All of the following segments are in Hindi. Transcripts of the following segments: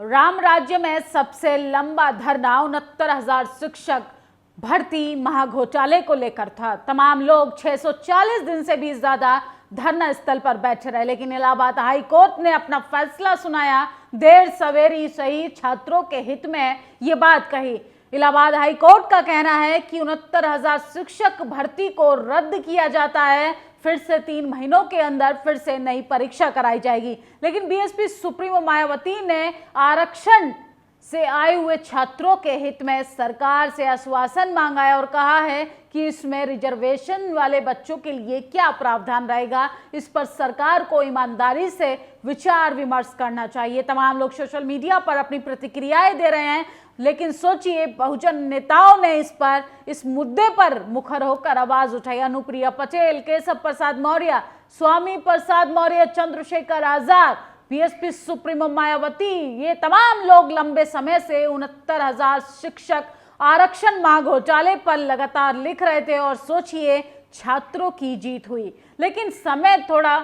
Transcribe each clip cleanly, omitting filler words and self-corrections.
राम राज्य में सबसे लंबा धरना 69,000 शिक्षक भर्ती महाघोटाले को लेकर था। तमाम लोग 640 दिन से भी ज्यादा धरना स्थल पर बैठे रहे, लेकिन इलाहाबाद हाई कोर्ट ने अपना फैसला सुनाया। देर सवेरी सही, छात्रों के हित में ये बात कही। इलाहाबाद हाई कोर्ट का कहना है कि 69,000 शिक्षक भर्ती को रद्द किया जाता है। फिर से 3 महीनों के अंदर फिर से नई परीक्षा कराई जाएगी। लेकिन बीएसपी सुप्रीमो मायावती ने आरक्षण से आए हुए छात्रों के हित में सरकार से आश्वासन मांगा है और कहा है कि इसमें रिजर्वेशन वाले बच्चों के लिए क्या प्रावधान रहेगा, इस पर सरकार को ईमानदारी से विचार विमर्श करना चाहिए। तमाम लोग सोशल मीडिया पर अपनी प्रतिक्रियाएं दे रहे हैं, लेकिन सोचिए, बहुजन नेताओं ने इस मुद्दे पर मुखर होकर आवाज उठाई। अनुप्रिया पटेल, केशव प्रसाद मौर्य, स्वामी प्रसाद मौर्य, चंद्रशेखर आजाद, बीएसपी सुप्रीमो मायावती, ये तमाम लोग लंबे समय से 69,000 शिक्षक आरक्षण मांग घोटाले पर लगातार लिख रहे थे और सोचिए, छात्रों की जीत हुई। लेकिन समय थोड़ा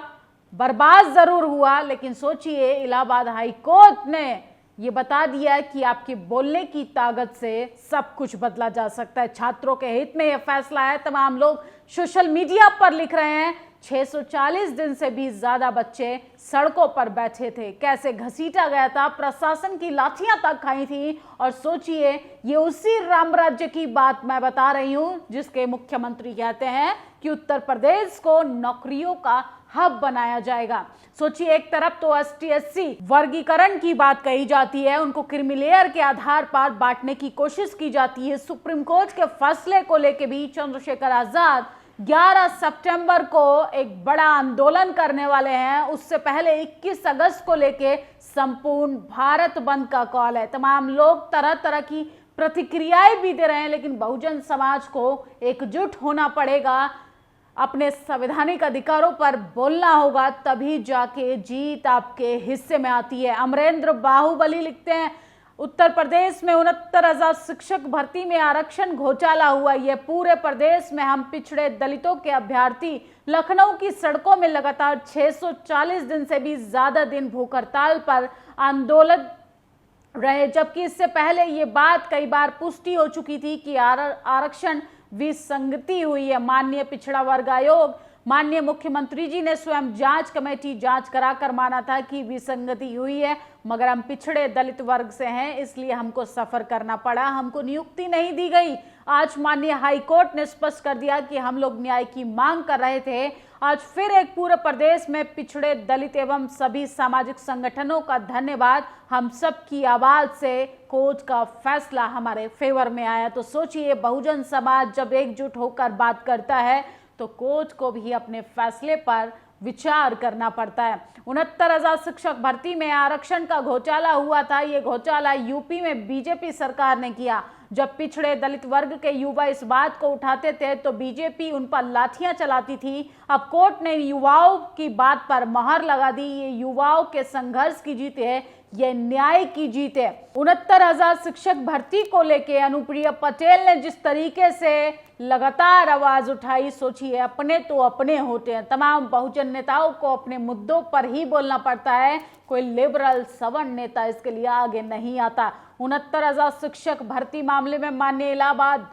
बर्बाद जरूर हुआ, लेकिन सोचिए, इलाहाबाद हाई कोर्ट ने ये बता दिया कि आपके बोलने की ताकत से सब कुछ बदला जा सकता है। छात्रों के हित में यह फैसला है। तमाम लोग सोशल मीडिया पर लिख रहे हैं, 640 दिन से भी ज्यादा बच्चे सड़कों पर बैठे थे, कैसे घसीटा गया था, प्रशासन की लाठियां तक खाई थी। और सोचिए, ये उसी राम राज्य की बात मैं बता रही हूं जिसके मुख्यमंत्री कहते हैं कि उत्तर प्रदेश को नौकरियों का हब बनाया जाएगा। सोचिए, एक तरफ तो ST/SC वर्गीकरण की बात कही जाती है, उनको क्रीमीलेयर के आधार पर बांटने की कोशिश की जाती है। सुप्रीम कोर्ट के फैसले को लेकर भी चंद्रशेखर आजाद 11 सितंबर को एक बड़ा आंदोलन करने वाले हैं। उससे पहले 21 अगस्त को लेके संपूर्ण भारत बंद का कॉल है। तमाम लोग तरह तरह की प्रतिक्रियाएं भी दे रहे हैं, लेकिन बहुजन समाज को एकजुट होना पड़ेगा, अपने संवैधानिक अधिकारों पर बोलना होगा, तभी जाके जीत आपके हिस्से में आती है। अमरेंद्र बाहुबली लिखते हैं, उत्तर प्रदेश में 69,000 शिक्षक भर्ती में आरक्षण घोटाला हुआ। यह पूरे प्रदेश में हम पिछड़े दलितों के अभ्यर्थी लखनऊ की सड़कों में लगातार 640 दिन से भी ज्यादा दिन भूख हड़ताल पर आंदोलन रहे, जबकि इससे पहले ये बात कई बार पुष्टि हो चुकी थी कि आरक्षण विसंगति हुई है। माननीय पिछड़ा वर्ग आयोग, माननीय मुख्यमंत्री जी ने स्वयं जांच कमेटी जांच कराकर माना था कि विसंगति हुई है, मगर हम पिछड़े दलित वर्ग से हैं, इसलिए हमको सफर करना पड़ा, हमको नियुक्ति नहीं दी गई। आज माननीय हाई कोर्ट ने स्पष्ट कर दिया कि हम लोग न्याय की मांग कर रहे थे। आज फिर एक पूरे प्रदेश में पिछड़े दलित एवं सभी सामाजिक संगठनों का धन्यवाद, हम सब की आवाज से कोर्ट का फैसला हमारे फेवर में आया। तो सोचिए, बहुजन समाज जब एकजुट होकर बात करता है तो कोर्ट को भी अपने फैसले पर विचार करना पड़ता है। 69,000 शिक्षक भर्ती में आरक्षण का घोटाला हुआ था। ये घोटाला यूपी में बीजेपी सरकार ने किया। जब पिछड़े दलित वर्ग के युवा इस बात को उठाते थे तो बीजेपी उन पर लाठियां चलाती थी। अब कोर्ट ने युवाओं की बात पर मोहर लगा दी। ये युवाओं के संघर्ष की जीत है, ये न्याय की जीत है। 69,000 शिक्षक भर्ती को लेके अनुप्रिया पटेल ने जिस तरीके से लगातार आवाज उठाई, सोचिए, अपने तो अपने होते हैं। तमाम बहुजन नेताओं को अपने मुद्दों पर ही बोलना पड़ता है, कोई लिबरल सवर्ण नेता इसके लिए आगे नहीं आता। 69,000 शिक्षक भर्ती मामले में माननीय इलाहाबाद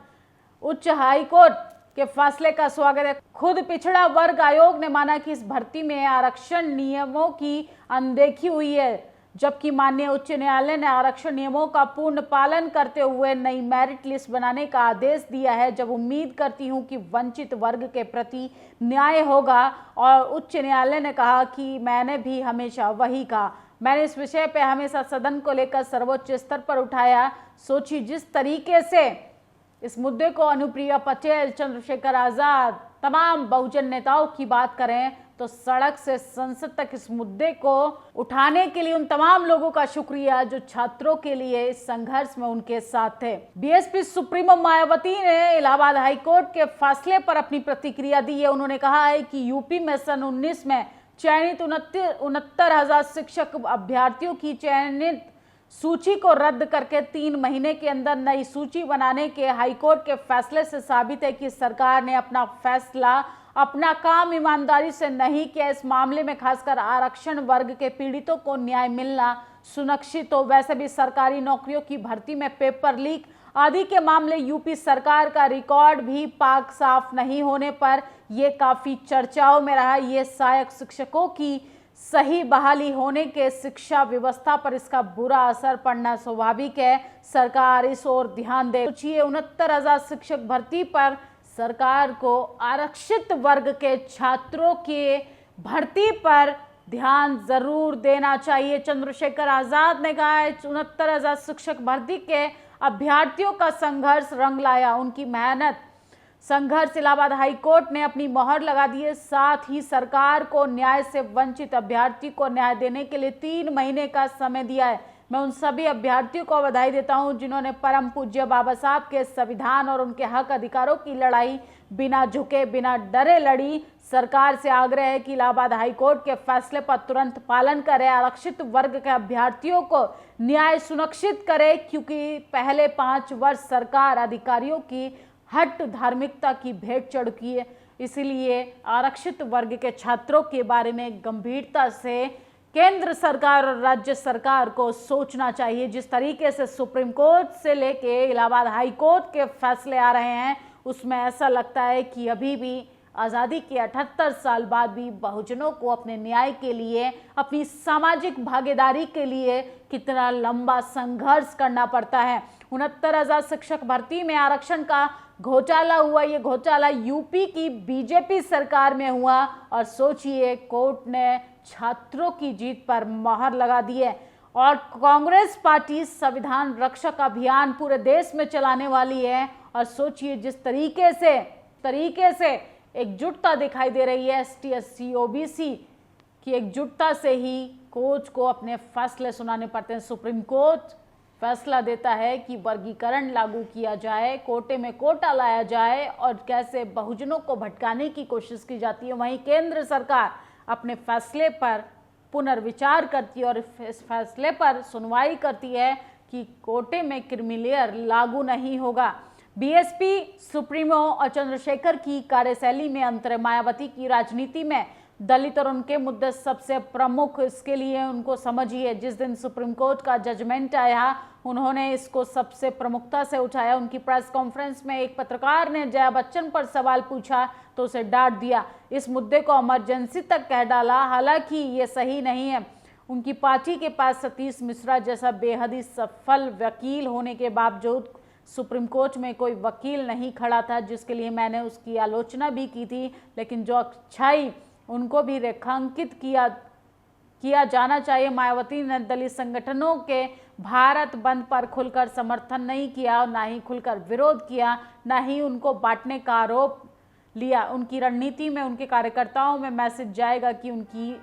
उच्च हाई कोर्ट के फैसले का स्वागत है। खुद पिछड़ा वर्ग आयोग ने माना कि इस भर्ती में आरक्षण नियमों की अनदेखी हुई है, जबकि माननीय उच्च न्यायालय ने आरक्षण नियमों का पूर्ण पालन करते हुए नई मेरिट लिस्ट बनाने का आदेश दिया है। जब उम्मीद करती हूं कि वंचित वर्ग के प्रति न्याय होगा, और उच्च न्यायालय ने कहा कि मैंने भी हमेशा वही कहा, मैंने इस विषय पे हमेशा सदन को लेकर सर्वोच्च स्तर पर उठाया। सोचिए, जिस तरीके से इस मुद्दे को अनुप्रिया पटेल, चंद्रशेखर आजाद, तमाम बहुजन नेताओं की बात करें तो सड़क से संसद तक इस मुद्दे को उठाने के लिए उन तमाम लोगों का शुक्रिया जो छात्रों के लिए इस संघर्ष में उनके साथ थे। बीएसपी सुप्रीमो मायावती ने इलाहाबाद हाई कोर्ट के फैसले पर अपनी प्रतिक्रिया दी है। उन्होंने कहा है कि यूपी में सन 19 में चयनित 69,000 शिक्षक अभ्यर्थियों की चयनित सूची को रद्द करके 3 महीने के अंदर नई सूची बनाने के हाईकोर्ट के फैसले से साबित है कि सरकार ने अपना फैसला अपना काम ईमानदारी से नहीं किया, इस मामले में खासकर आरक्षण वर्ग के पीड़ितों को न्याय मिलना सुनिश्चित हो। वैसे भी सरकारी नौकरियों की भर्ती में पेपर लीक आदि के मामले, यूपी सरकार का रिकॉर्ड भी पाक साफ नहीं होने पर यह काफी चर्चाओं में रहा। ये सहायक शिक्षकों की सही बहाली होने के शिक्षा व्यवस्था पर इसका बुरा असर पड़ना स्वाभाविक है। सरकार इस ओर ध्यान दे। सोचिए, 69,000 शिक्षक भर्ती पर सरकार को आरक्षित वर्ग के छात्रों के भर्ती पर ध्यान जरूर देना चाहिए। चंद्रशेखर आजाद ने कहा है 69,000 शिक्षक भर्ती के अभ्यर्थियों का संघर्ष रंग लाया, उनकी मेहनत संघर्ष इलाहाबाद हाईकोर्ट ने अपनी मोहर लगा दी है। साथ ही सरकार को न्याय से वंचित अभ्यर्थी को न्याय देने के लिए 3 महीने का समय दिया है। मैं उन सभी अभ्यर्थियों को बधाई देता हूं जिन्होंने परम पूज्य बाबा साहब के संविधान और उनके हक अधिकारों की लड़ाई बिना झुके बिना डरे लड़ी। सरकार से आग्रह है कि इलाहाबाद हाईकोर्ट के फैसले पर तुरंत पालन करे, आरक्षित वर्ग के अभ्यर्थियों को न्याय सुनिश्चित करे, क्योंकि पहले 5 वर्ष सरकार अधिकारियों की हट धार्मिकता की भेंट चढ़ की है। इसीलिए आरक्षित वर्ग के छात्रों के बारे में गंभीरता से केंद्र सरकार और राज्य सरकार को सोचना चाहिए। जिस तरीके से सुप्रीम कोर्ट से लेके इलाहाबाद हाई कोर्ट के फैसले आ रहे हैं, उसमें ऐसा लगता है कि अभी भी आज़ादी के 78 साल बाद भी बहुजनों को अपने न्याय के लिए, अपनी सामाजिक भागीदारी के लिए कितना लंबा संघर्ष करना पड़ता है। 69,000 शिक्षक भर्ती में आरक्षण का घोटाला हुआ। ये घोटाला यूपी की बीजेपी सरकार में हुआ और सोचिए, कोर्ट ने छात्रों की जीत पर मोहर लगा दी है और कांग्रेस पार्टी संविधान रक्षक अभियान पूरे देश में चलाने वाली है। और सोचिए, जिस तरीके से एकजुटता दिखाई दे रही है ST SC OBC की एकजुटता से ही कोर्ट को अपने फैसले सुनाने पड़ते हैं। सुप्रीम कोर्ट फैसला देता है कि वर्गीकरण लागू किया जाए, कोटे में कोटा लाया जाए और कैसे बहुजनों को भटकाने की कोशिश की जाती है। वहीं केंद्र सरकार अपने फैसले पर पुनर्विचार करती है और इस फैसले पर सुनवाई करती है कि कोटे में क्रीमी लेयर लागू नहीं होगा। BSP सुप्रीमो और चंद्रशेखर की कार्यशैली में अंतर है। मायावती की राजनीति में दलित और उनके मुद्दे सबसे प्रमुख, इसके लिए उनको समझिए। जिस दिन सुप्रीम कोर्ट का जजमेंट आया, उन्होंने इसको सबसे प्रमुखता से उठाया। उनकी प्रेस कॉन्फ्रेंस में एक पत्रकार ने जया बच्चन पर सवाल पूछा तो उसे डांट दिया, इस मुद्दे को इमरजेंसी तक कह डाला। हालांकि ये सही नहीं है। उनकी पार्टी के पास सतीश मिश्रा जैसा बेहद ही सफल वकील होने के बावजूद सुप्रीम कोर्ट में कोई वकील नहीं खड़ा था, जिसके लिए मैंने उसकी आलोचना भी की थी। लेकिन जो अच्छाई उनको भी रेखांकित किया जाना चाहिए। मायावती ने दलित संगठनों के भारत बंद पर खुलकर समर्थन नहीं किया और ना ही खुलकर विरोध किया, ना ही उनको बांटने का आरोप लिया। उनकी रणनीति में उनके कार्यकर्ताओं में मैसेज जाएगा कि उनकी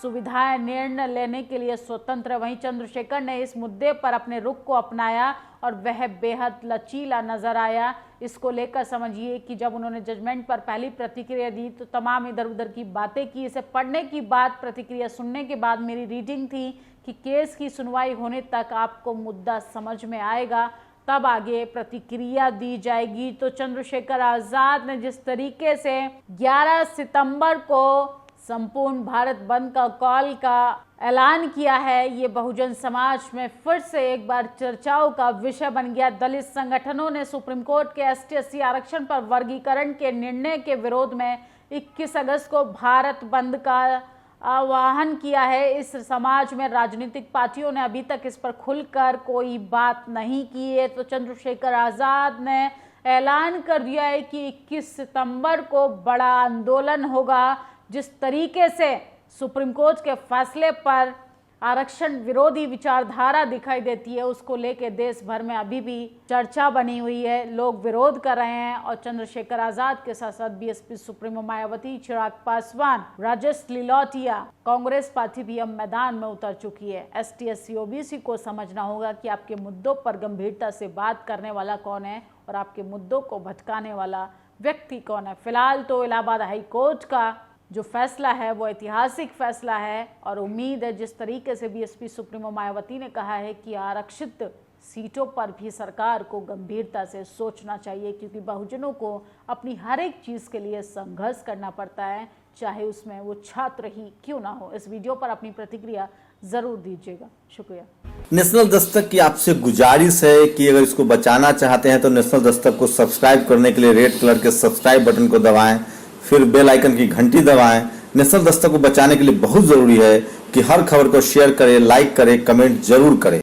सुविधाएं निर्णय लेने के लिए स्वतंत्र। वहीं चंद्रशेखर ने इस मुद्दे पर अपने रुख को अपनाया और वह बेहद लचीला नजर आया। इसको लेकर समझिए कि जब उन्होंने जजमेंट पर पहली प्रतिक्रिया दी तो तमाम इधर उधर की बातें की। इसे पढ़ने की बाद, प्रतिक्रिया सुनने के बाद मेरी रीडिंग थी कि केस की सुनवाई होने तक आपको मुद्दा समझ में आएगा, तब आगे प्रतिक्रिया दी जाएगी। तो चंद्रशेखर आजाद ने जिस तरीके से 11 सितंबर को संपूर्ण भारत बंद का कॉल का ऐलान किया है, ये बहुजन समाज में फिर से एक बार चर्चाओं का विषय बन गया। दलित संगठनों ने सुप्रीम कोर्ट के ST SC आरक्षण पर वर्गीकरण के निर्णय के विरोध में 21 अगस्त को भारत बंद का आह्वान किया है। इस समाज में राजनीतिक पार्टियों ने अभी तक इस पर खुलकर कोई बात नहीं की है। तो चंद्रशेखर आजाद ने ऐलान कर दिया है कि 21 सितंबर को बड़ा आंदोलन होगा। जिस तरीके से सुप्रीम कोर्ट के फैसले पर आरक्षण विरोधी विचारधारा दिखाई देती है, उसको लेकर देश भर में अभी भी चर्चा बनी हुई है। लोग विरोध कर रहे हैं और चंद्रशेखर आजाद के साथ साथ BSP supremo Mayawati, Chirag Paswan, Rajesh लिलौटिया, Congress party भी अब मैदान में उतर चुकी है। ST SC OBC को समझना होगा कि आपके मुद्दों पर गंभीरता से बात करने वाला कौन है और आपके मुद्दों को भटकाने वाला व्यक्ति कौन है। फिलहाल तो इलाहाबाद हाई कोर्ट का जो फैसला है वो ऐतिहासिक फैसला है और उम्मीद है जिस तरीके से बीएसपी सुप्रीमो मायावती ने कहा है कि आरक्षित सीटों पर भी सरकार को गंभीरता से सोचना चाहिए, क्योंकि बहुजनों को अपनी हर एक चीज़ के लिए संघर्ष करना पड़ता है, चाहे उसमें वो छात्र ही क्यों ना हो। इस वीडियो पर अपनी प्रतिक्रिया जरूर दीजिएगा। शुक्रिया। नेशनल दस्तक की आपसे गुजारिश है कि अगर इसको बचाना चाहते हैं तो नेशनल दस्तक को सब्सक्राइब करने के लिए रेड कलर के सब्सक्राइब बटन को दबाएं, फिर बेल आइकन की घंटी दबाएं। नेशनल दस्तक को बचाने के लिए बहुत जरूरी है कि हर खबर को शेयर करें, लाइक करें, कमेंट जरूर करें।